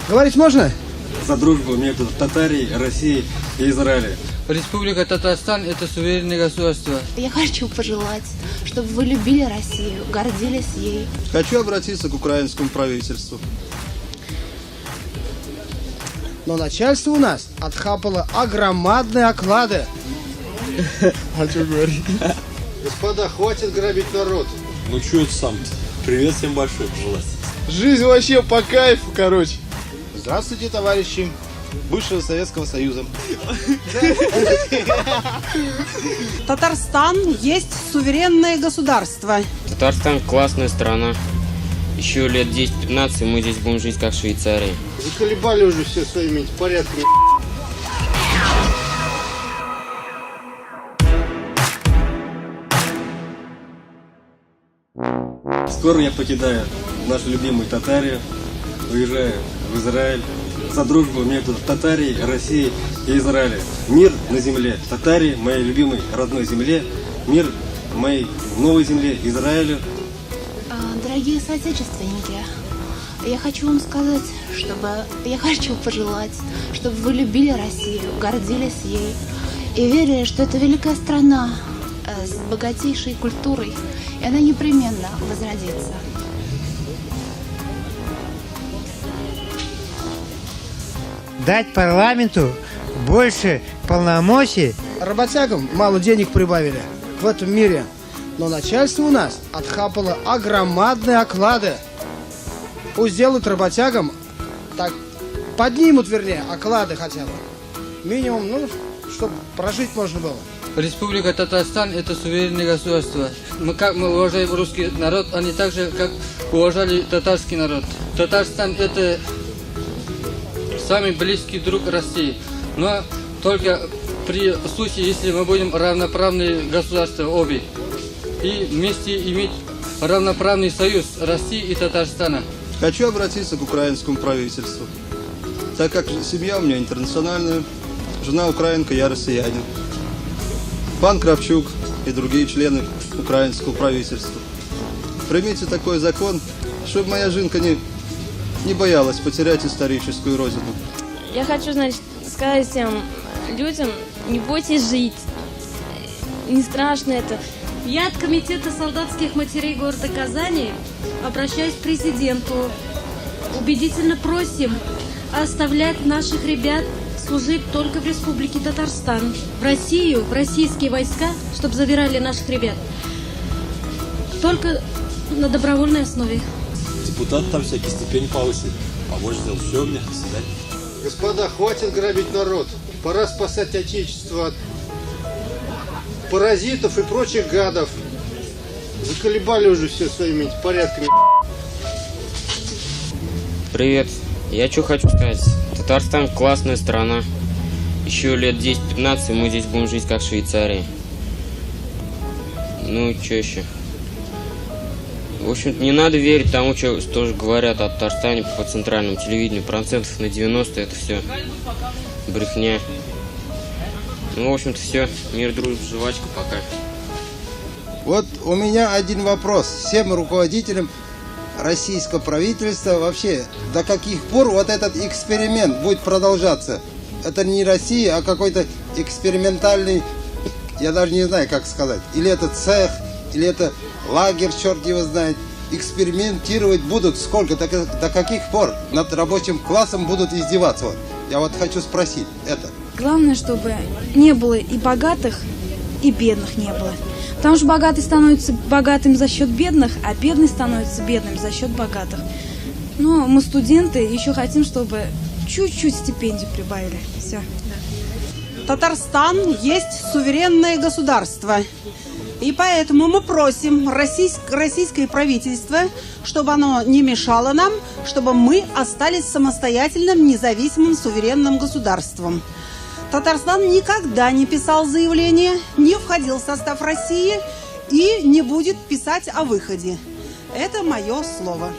Говорить можно? За дружбу между Татарией, Россией и Израилем. Республика Татарстан – это суверенное государство. Я хочу пожелать, чтобы вы любили Россию, гордились ей. Хочу обратиться к украинскому правительству. Но начальство у нас отхапало огромадные оклады. А что говорить? Господа, хватит грабить народ. Ну что это сам-то? Привет всем большой, власть. Жизнь вообще по кайфу, короче. Здравствуйте, товарищи бывшего Советского Союза. Татарстан есть суверенное государство. Татарстан классная страна. Еще лет 10-15 мы здесь будем жить как в Швейцарии. Заколебали уже все своими порядками. Скоро я покидаю нашу любимую Татарию, уезжаю в Израиль. За дружбу между Татарией, Россией и Израилем. Мир на земле Татарии, моей любимой родной земле. Мир моей новой земле Израилю. Дорогие соотечественники, я хочу вам сказать, я хочу пожелать, чтобы вы любили Россию, гордились ей и верили, что это великая страна с богатейшей культурой, и она непременно возродится. Дать парламенту больше полномочий. Работягам мало денег прибавили в этом мире. Но начальство у нас отхапало огромадные оклады. Пусть сделают работягам, так поднимут, вернее, оклады хотя бы. Минимум, ну, чтобы прожить можно было. Республика Татарстан – это суверенное государство. Мы уважаем русский народ, они так же, как уважали татарский народ. Татарстан – это самый близкий друг России. Но только при случае, если мы будем равноправные государства обе. И вместе иметь равноправный союз России и Татарстана. Хочу обратиться к украинскому правительству. Так как семья у меня интернациональная, жена украинка, я россиянин. Пан Кравчук и другие члены украинского правительства. Примите такой закон, чтобы моя жинка не боялась потерять историческую родину. Я хочу, значит, сказать всем людям, не бойтесь жить. Не страшно это. Я от Комитета солдатских матерей города Казани обращаюсь к президенту. Убедительно просим оставлять наших ребят служить только в Республике Татарстан. В Россию, в российские войска, чтобы забирали наших ребят. Только на добровольной основе. Депутат там всякие степени повысили. А больше сделал все, мне свидать. Господа, хватит грабить народ. Пора спасать отечество от паразитов и прочих гадов. Заколебали уже все своими порядками. Привет. Я что хочу сказать. Татарстан классная страна. Еще лет 10-15 мы здесь будем жить как в Швейцарии. Ну, что еще? В общем-то, не надо верить тому, что тоже говорят о Татарстане по центральному телевидению. Процентов на 90 это все брехня. Ну, в общем-то, все. Мир, дружба, жвачка, пока. Вот у меня один вопрос всем руководителям российского правительства. Вообще, до каких пор вот этот эксперимент будет продолжаться? Это не Россия, а какой-то экспериментальный, я даже не знаю, как сказать. Или это цех, или это лагерь, черт его знает. Экспериментировать будут сколько? До каких пор над рабочим классом будут издеваться? Вот. Я вот хочу спросить это. Главное, чтобы не было и богатых, и бедных не было. Потому что богатый становится богатым за счет бедных, а бедный становится бедным за счет богатых. Но мы студенты, еще хотим, чтобы чуть-чуть стипендию прибавили. Все. Татарстан есть суверенное государство. И поэтому мы просим российское правительство, чтобы оно не мешало нам, чтобы мы остались самостоятельным, независимым, суверенным государством. Татарстан никогда не писал заявление, не входил в состав России и не будет писать о выходе. Это мое слово.